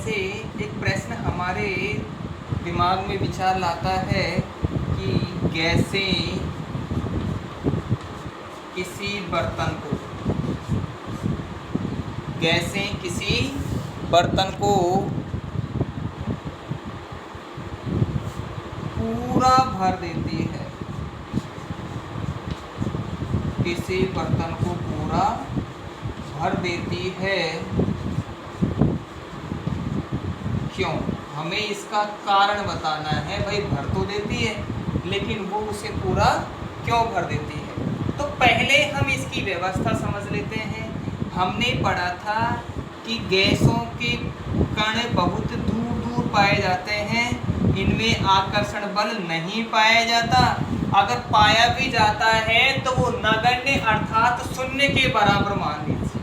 जैसे एक प्रश्न हमारे दिमाग में विचार लाता है कि गैसें किसी बर्तन को पूरा भर देती है, किसी बर्तन को पूरा भर देती है। क्यों? हमें इसका कारण बताना है। भाई भर तो देती है, लेकिन वो उसे पूरा क्यों भर देती है? तो पहले हम इसकी व्यवस्था समझ लेते हैं। हमने पढ़ा था कि गैसों के कण बहुत दूर दूर पाए जाते हैं, इनमें आकर्षण बल नहीं पाया जाता। अगर पाया भी जाता है तो वो नगण्य अर्थात शून्य के बराबर मान लीजिए,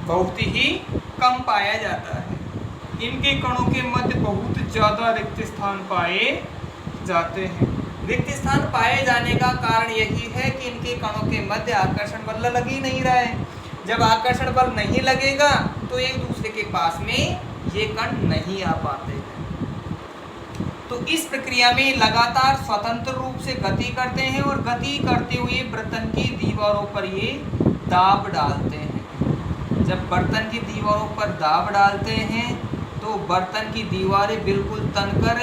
बहुत ही कम पाया जाता है। इनके कणों के मध्य बहुत ज़्यादा रिक्त स्थान पाए जाते हैं। रिक्त स्थान पाए जाने का कारण यही है कि इनके कणों के मध्य आकर्षण बल लग ही नहीं रहा है। जब आकर्षण बल नहीं लगेगा तो एक दूसरे के पास में ये कण नहीं आ पाते हैं। तो इस प्रक्रिया में लगातार स्वतंत्र रूप से गति करते हैं और गति करते हुए बर्तन की दीवारों पर ये दाब डालते हैं। जब बर्तन की दीवारों पर दाब डालते हैं तो बर्तन की दीवारें बिल्कुल तनकर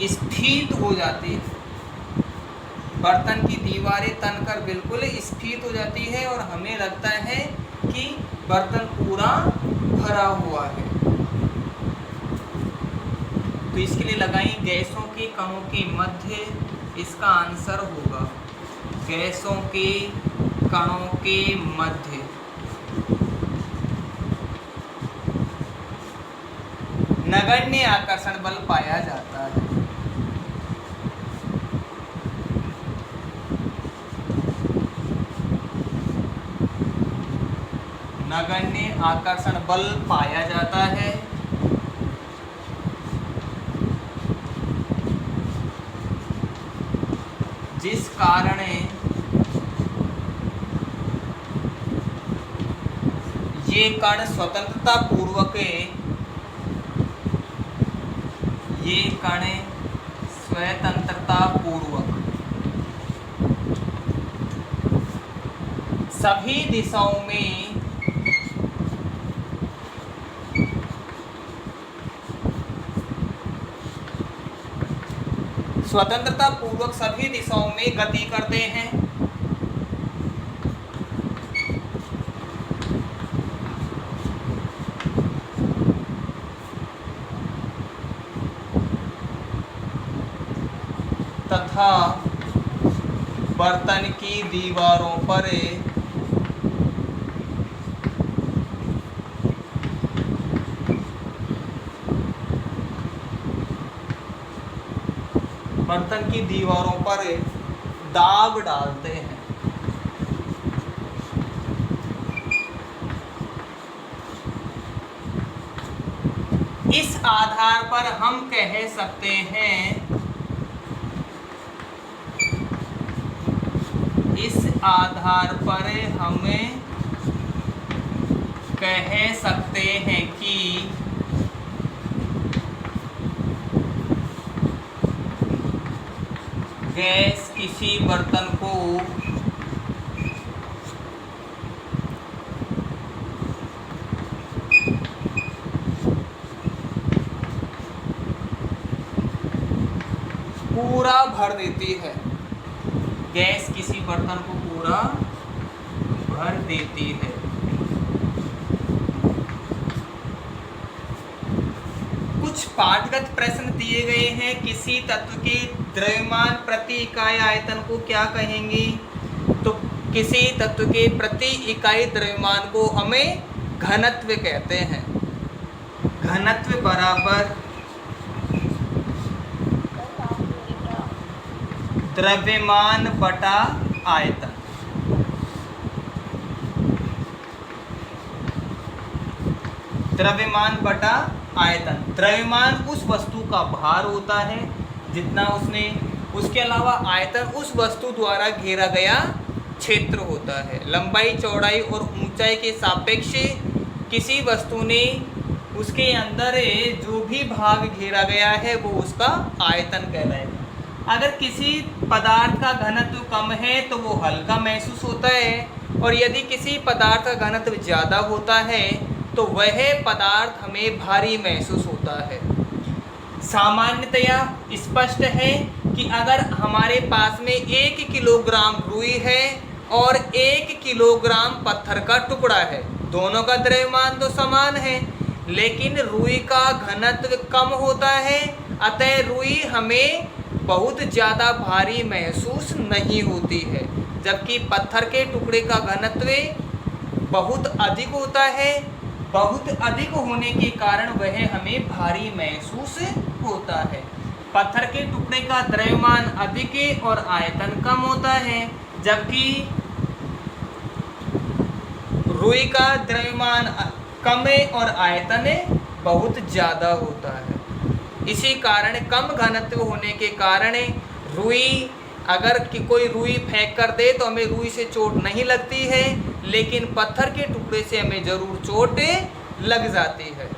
स्फीत हो जाती है। बर्तन की दीवारें तनकर बिल्कुल स्फीत हो जाती है और हमें लगता है कि बर्तन पूरा भरा हुआ है। तो इसके लिए लगाई गैसों के कणों के मध्य, इसका आंसर होगा गैसों के कणों के मध्य नगण्य आकर्षण बल पाया जाता है। नगण्य आकर्षण बल पाया जाता है। जिस कारण ये कण स्वतंत्रता पूर्वक सभी दिशाओं में गति करते हैं। तथा बर्तन की दीवारों पर दाब डालते हैं। इस आधार पर हम कह सकते हैं कि गैस किसी बर्तन को पूरा भर देती है। गैस किसी बर्तन को पूरा भर देती है। कुछ पाठगत प्रश्न दिए गए हैं। किसी तत्व के द्रव्यमान प्रति इकाई आयतन को क्या कहेंगे? तो किसी तत्व के प्रति इकाई द्रव्यमान को हमें घनत्व कहते हैं। घनत्व बराबर द्रव्यमान बटा आयतन। द्रव्यमान बटा आयतन। द्रव्यमान उस वस्तु का भार होता है जितना उसके अलावा आयतन उस वस्तु द्वारा घेरा गया क्षेत्र होता है। लंबाई, चौड़ाई और ऊंचाई के सापेक्ष किसी वस्तु ने उसके अंदर जो भी भाग घेरा गया है वो उसका आयतन कहलाएगा। अगर किसी पदार्थ का घनत्व कम है तो वो हल्का महसूस होता है, और यदि किसी पदार्थ का घनत्व ज़्यादा होता है तो वह पदार्थ हमें भारी महसूस होता है। सामान्यतया स्पष्ट है कि अगर हमारे पास में 1 किलोग्राम रुई है और 1 किलोग्राम पत्थर का टुकड़ा है, दोनों का द्रव्यमान तो समान है, लेकिन रुई का घनत्व कम होता है, अतः रुई हमें बहुत ज़्यादा भारी महसूस नहीं होती है, जबकि पत्थर के टुकड़े का घनत्व बहुत अधिक होता है। बहुत अधिक होने के कारण वह हमें भारी महसूस होता है। पत्थर के टुकड़े का द्रव्यमान अधिक और आयतन कम होता है, जबकि रुई का द्रव्यमान कम और आयतन बहुत ज़्यादा होता है। इसी कारण कम घनत्व होने के कारण रुई, अगर कोई रुई फेंक कर दे तो हमें रुई से चोट नहीं लगती है, लेकिन पत्थर के टुकड़े से हमें जरूर चोट लग जाती है।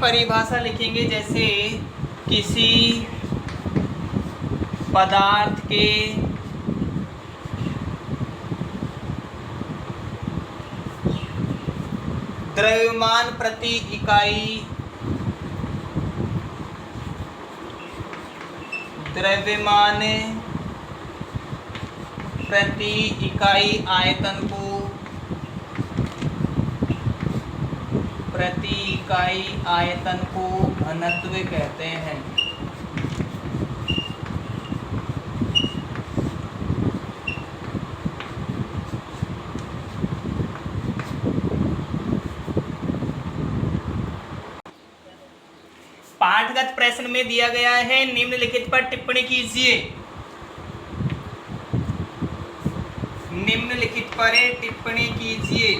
परिभाषा लिखेंगे, जैसे किसी पदार्थ के द्रव्यमान प्रति इकाई द्रव्यमान प्रति इकाई आयतन को प्रति इकाई आयतन को घनत्व कहते हैं। पाठगत प्रश्न में दिया गया है, निम्नलिखित पर टिप्पणी कीजिए। निम्नलिखित पर टिप्पणी कीजिए।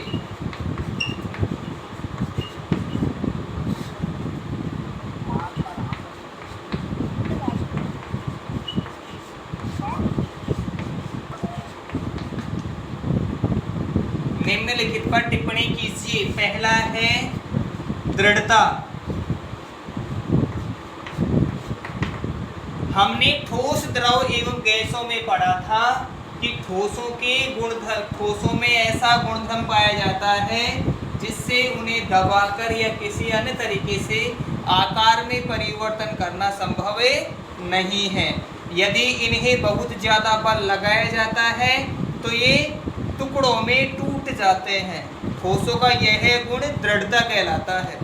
निम्नलिखित पर टिप्पणी कीजिए। पहला है दृढ़ता। हमने ठोस, द्रव एवं गैसों में पढ़ा था कि ठोसों में ऐसा गुणधर्म पाया जाता है जिससे उन्हें दबाकर या किसी अन्य तरीके से आकार में परिवर्तन करना संभव नहीं है। यदि इन्हें बहुत ज़्यादा बल लगाया जाता है तो ये टुकड़ों में टूट जाते हैं। ठोसों का यह गुण दृढ़ता कहलाता है।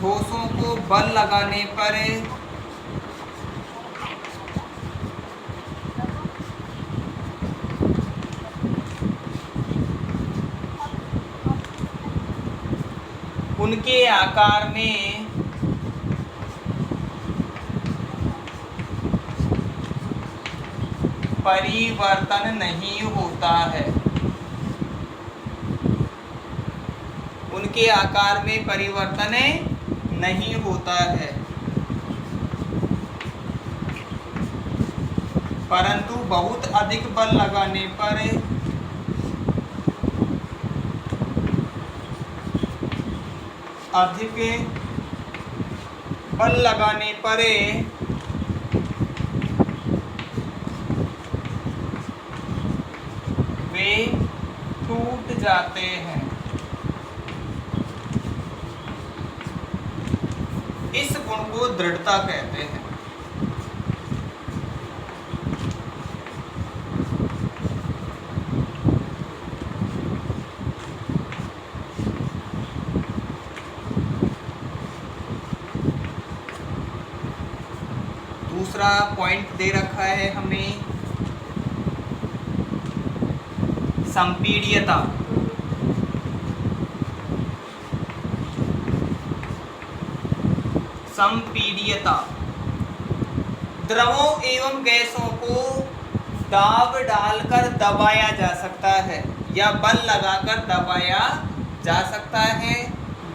ठोसों को बल लगाने पर उनके आकार में परिवर्तन नहीं होता है। उनके आकार में परिवर्तन नहीं होता है, परंतु बहुत अधिक बल लगाने पर वे टूट जाते हैं। इस गुण को दृढ़ता कहते हैं। दूसरा पॉइंट दे रखा है हमें संपीड्यता। संपीड्यता द्रवों एवं गैसों को दाब डालकर दबाया जा सकता है या बल लगाकर दबाया जा सकता है।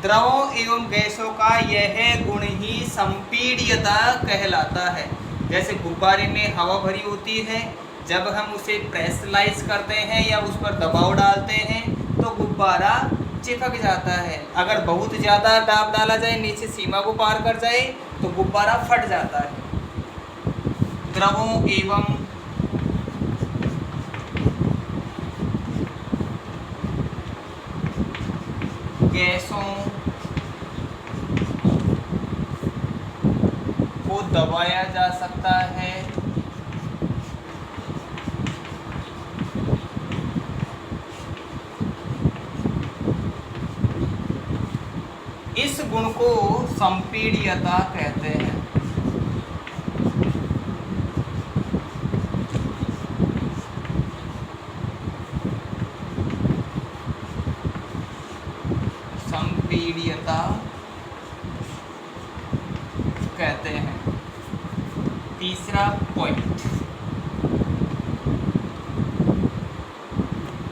द्रवों एवं गैसों का यह गुण ही संपीड्यता कहलाता है। जैसे गुब्बारे में हवा भरी होती है, जब हम उसे प्रेशराइज करते हैं या उस पर दबाव डालते हैं तो गुब्बारा चिपक जाता है। अगर बहुत ज़्यादा दाब डाला जाए, नीचे सीमा को पार कर जाए, तो गुब्बारा फट जाता है। द्रवों एवं गैसों को दबाया जा सकता है। इस गुण को संपीड्यता कहते हैं। संपीड्यता कहते हैं। तीसरा पॉइंट,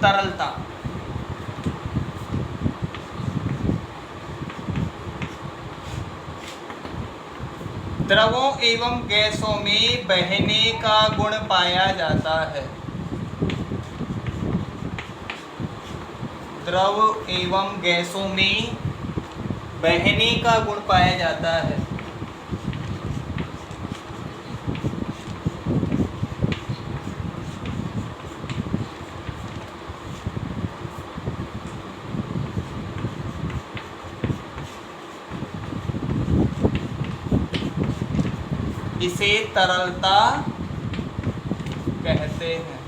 तरलता। द्रवों एवं गैसों में बहने का गुण पाया जाता है। द्रव एवं गैसों में बहने का गुण पाया जाता है। इसे तरलता कहते हैं।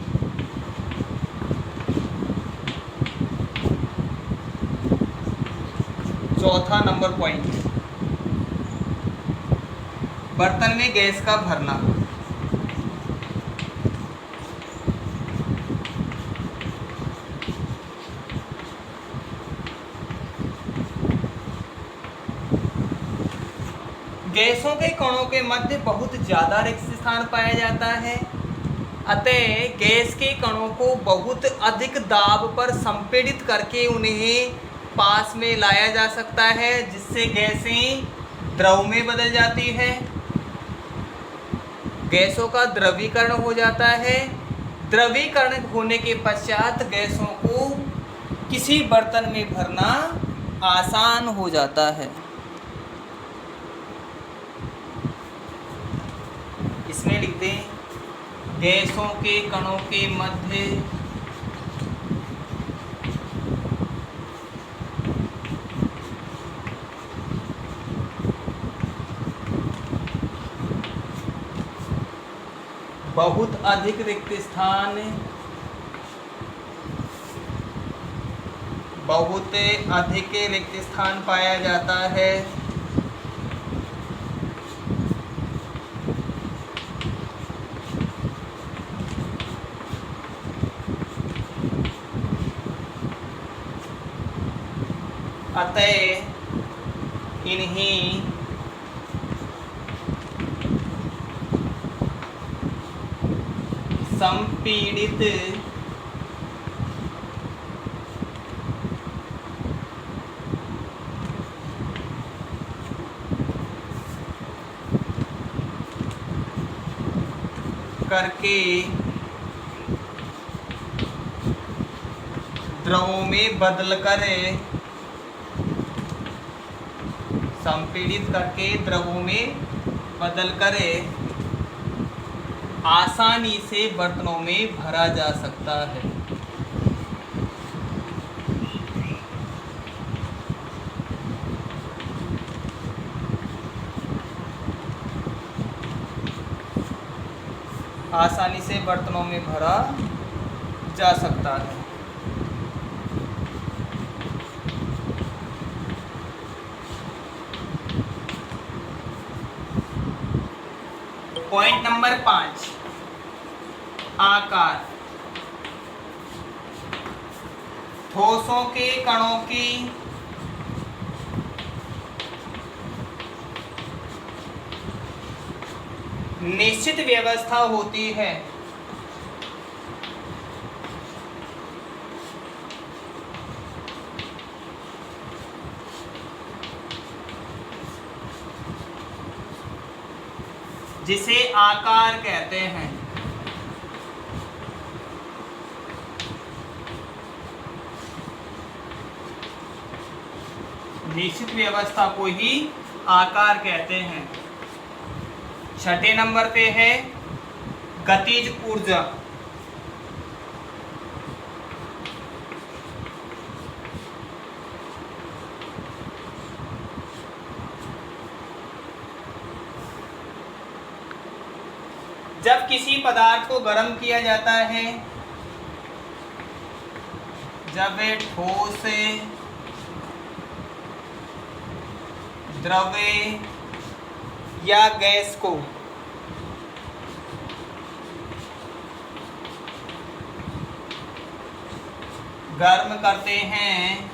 चौथा नंबर पॉइंट, बर्तन में गैस का भरना। गैसों के कणों के मध्य बहुत ज़्यादा रिक्त स्थान पाया जाता है, अतः गैस के कणों को बहुत अधिक दाब पर संपीड़ित करके उन्हें पास में लाया जा सकता है, जिससे गैसें द्रव में बदल जाती है। गैसों का द्रवीकरण हो जाता है। द्रवीकरण होने के पश्चात गैसों को किसी बर्तन में भरना आसान हो जाता है। इसमें लिख दें, गैसों के कणों के मध्य बहुत अधिक रिक्त स्थान, बहुत अधिक रिक्त स्थान पाया जाता है। अतः इन्हीं संपीड़ित करके द्रवों में बदलकर, संपीड़ित करके द्रवों में बदलकर आसानी से बर्तनों में भरा जा सकता है। आसानी से बर्तनों में भरा जा सकता है। पॉइंट नंबर 5, आकार। ठोसों के कणों की निश्चित व्यवस्था होती है। जिसे आकार कहते हैं। निश्चित व्यवस्था को ही आकार कहते हैं। छठे नंबर पे है गतिज ऊर्जा। जब किसी पदार्थ को गर्म किया जाता है, जब वे ठोस, द्रव या गैस को गर्म करते हैं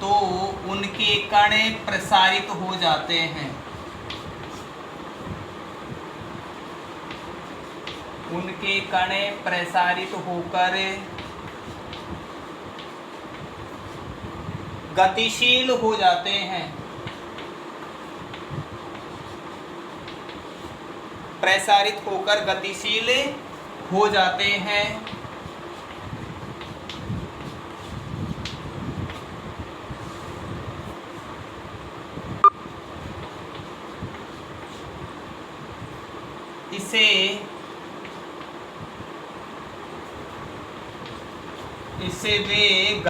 तो उनके कण प्रसारित हो जाते हैं। उनके कण प्रसारित होकर गतिशील हो जाते हैं। प्रसारित होकर गतिशील हो जाते हैं। इसे वे